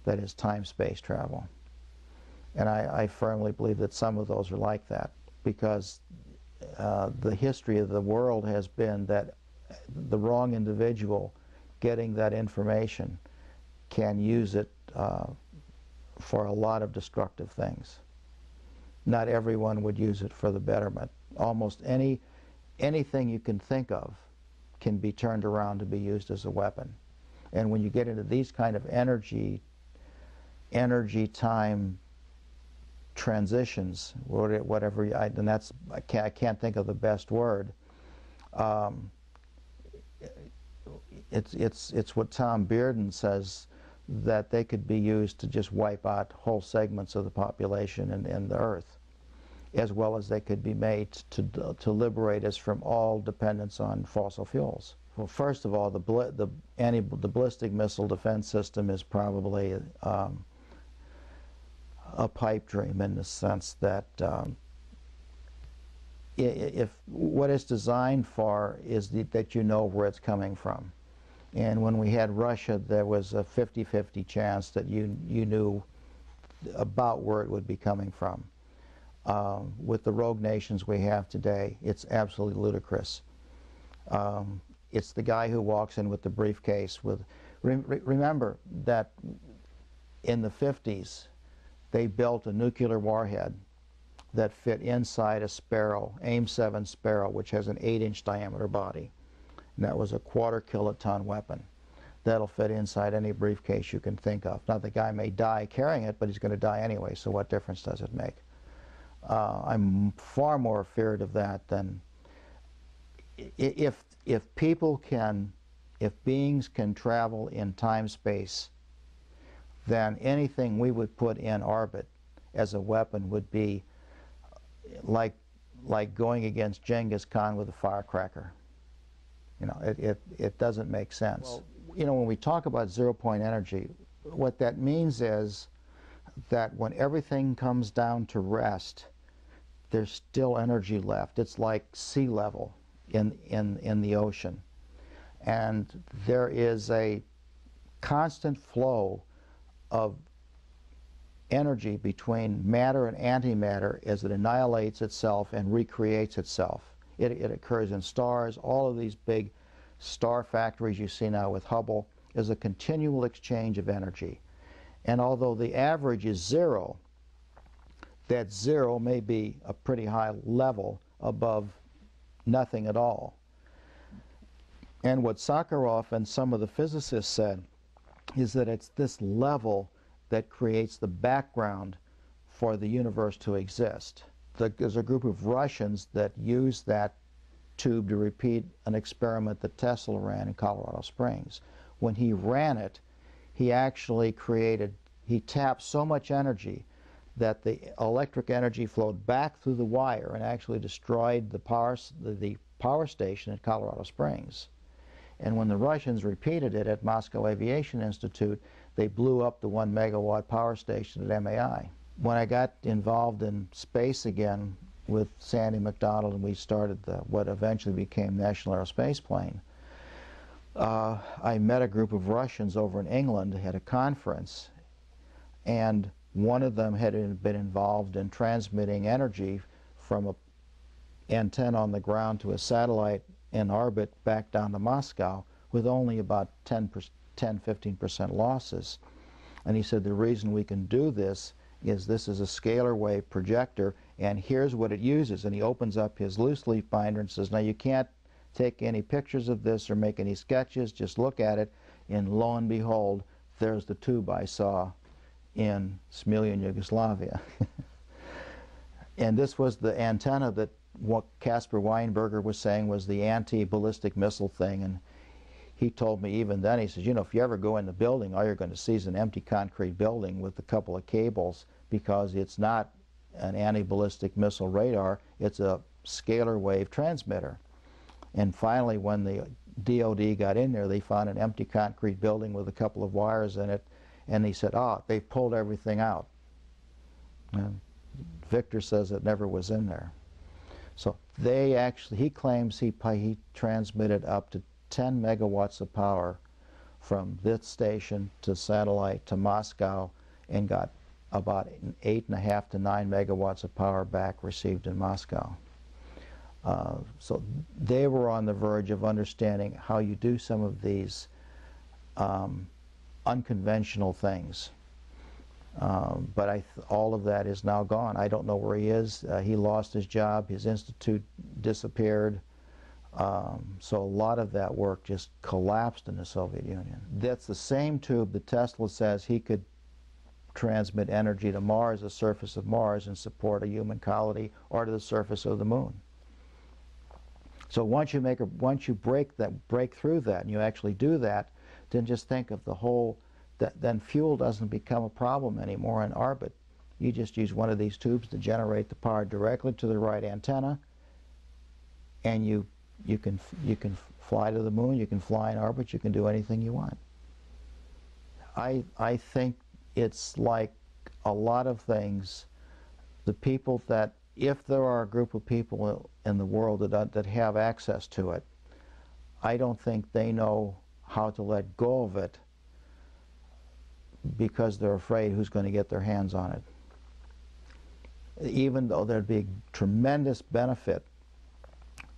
that is time-space travel. And I firmly believe that some of those are like that, because the history of the world has been that the wrong individual getting that information can use it for a lot of destructive things. Not everyone would use it for the betterment. Almost anything you can think of can be turned around to be used as a weapon. And when you get into these kind of energy time transitions, whatever, and that's, I can't think of the best word. It's what Tom Bearden says, that they could be used to just wipe out whole segments of the population and the Earth, as well as they could be made to liberate us from all dependence on fossil fuels. Well, first of all, the ballistic missile defense system is probably a pipe dream, in the sense that if what it's designed for is that you know where it's coming from. And when we had Russia, there was a 50-50 chance that you knew about where it would be coming from. With the rogue nations we have today, it's absolutely ludicrous. It's the guy who walks in with the briefcase with... Remember that in the 50s, they built a nuclear warhead that fit inside a Sparrow, AIM-7 Sparrow, which has an 8-inch diameter body. And that was a quarter-kiloton weapon. That'll fit inside any briefcase you can think of. Now, the guy may die carrying it, but he's going to die anyway, so what difference does it make? I'm far more afraid of that than... If beings can travel in time-space, then anything we would put in orbit as a weapon would be like going against Genghis Khan with a firecracker. You know, it doesn't make sense. Well, you know, when we talk about zero-point energy, what that means is that when everything comes down to rest, there's still energy left. It's like sea level in the ocean. And there is a constant flow of energy between matter and antimatter as it annihilates itself and recreates itself. It occurs in stars. All of these big star factories you see now with Hubble is a continual exchange of energy. And although the average is zero, that zero may be a pretty high level above nothing at all. And what Sakharov and some of the physicists said is that it's this level that creates the background for the universe to exist. There's a group of Russians that used that tube to repeat an experiment that Tesla ran in Colorado Springs. When he ran it, he actually he tapped so much energy that the electric energy flowed back through the wire and actually destroyed the power station at Colorado Springs. And when the Russians repeated it at Moscow Aviation Institute, they blew up the 1 megawatt power station at MAI. When I got involved in space again with Sandy McDonald and we started what eventually became National Aerospace Plane, I met a group of Russians over in England at a conference, and one of them had been involved in transmitting energy from an antenna on the ground to a satellite in orbit back down to Moscow with only about 10-15% losses. And he said the reason we can do this is a scalar wave projector, and here's what it uses. And he opens up his loose leaf binder and says, now you can't take any pictures of this or make any sketches, just look at it, and lo and behold, there's the tube I saw in Smiljan, Yugoslavia. And this was the antenna that what Caspar Weinberger was saying was the anti-ballistic missile thing. And he told me even then, he says, you know, if you ever go in the building, all you're going to see is an empty concrete building with a couple of cables, because it's not an anti-ballistic missile radar, it's a scalar wave transmitter. And finally, when the DOD got in there, they found an empty concrete building with a couple of wires in it, and he said, they pulled everything out. And Victor says it never was in there. So they actually, he claims he transmitted up to 10 megawatts of power from this station to satellite to Moscow and got about 8.5 to 9 megawatts of power back received in Moscow. So they were on the verge of understanding how you do some of these unconventional things. But all of that is now gone. I don't know where he is. He lost his job. His institute disappeared. So a lot of that work just collapsed in the Soviet Union. That's the same tube that Tesla says he could transmit energy to Mars, the surface of Mars, and support a human colony, or to the surface of the moon. So once you break through that, and you actually do that, then just think of the whole. Then fuel doesn't become a problem anymore in orbit. You just use one of these tubes to generate the power directly to the right antenna, and you can fly to the moon. You can fly in orbit. You can do anything you want. I think it's like a lot of things. The people that, if there are a group of people in the world that have access to it, I don't think they know how to let go of it because they're afraid who's going to get their hands on it. Even though there'd be tremendous benefit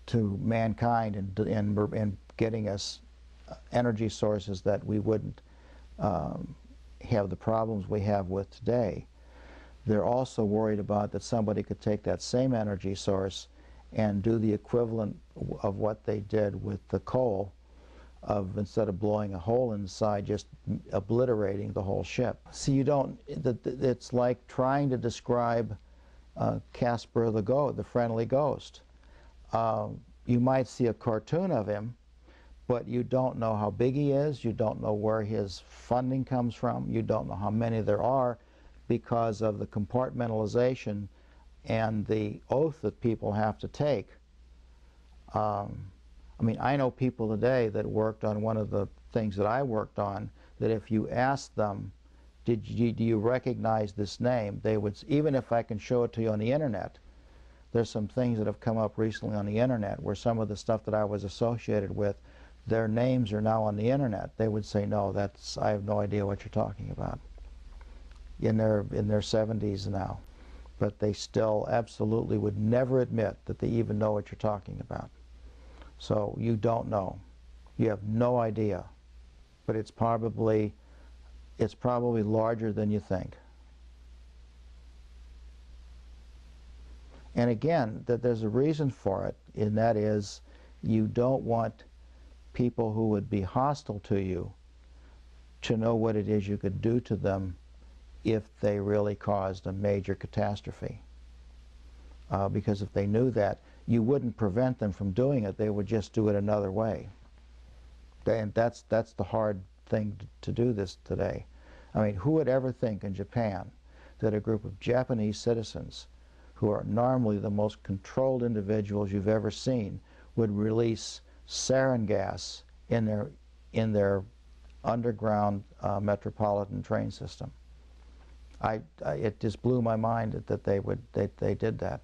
to mankind in getting us energy sources that we wouldn't have the problems we have with today, they're also worried about that somebody could take that same energy source and do the equivalent of what they did with the coal, of instead of blowing a hole inside, just obliterating the whole ship. See, it's like trying to describe Casper the friendly ghost. You might see a cartoon of him, but you don't know how big he is, you don't know where his funding comes from, you don't know how many there are, because of the compartmentalization and the oath that people have to take. I mean, I know people today that worked on one of the things that I worked on, that if you asked them, do you recognize this name, they would, even if I can show it to you on the internet. There's some things that have come up recently on the internet where some of the stuff that I was associated with, their names are now on the internet. They would say, no, I have no idea what you're talking about. In their 70s now. But they still absolutely would never admit that they even know what you're talking about. So you don't know. You have no idea. But it's probably larger than you think. And again, that there's a reason for it, and that is you don't want people who would be hostile to you to know what it is you could do to them if they really caused a major catastrophe. Because if they knew that, you wouldn't prevent them from doing it, they would just do it another way. And that's the hard thing to do this today. I mean, who would ever think in Japan that a group of Japanese citizens, who are normally the most controlled individuals you've ever seen, would release sarin gas in their underground metropolitan train system? It just blew my mind that they did that.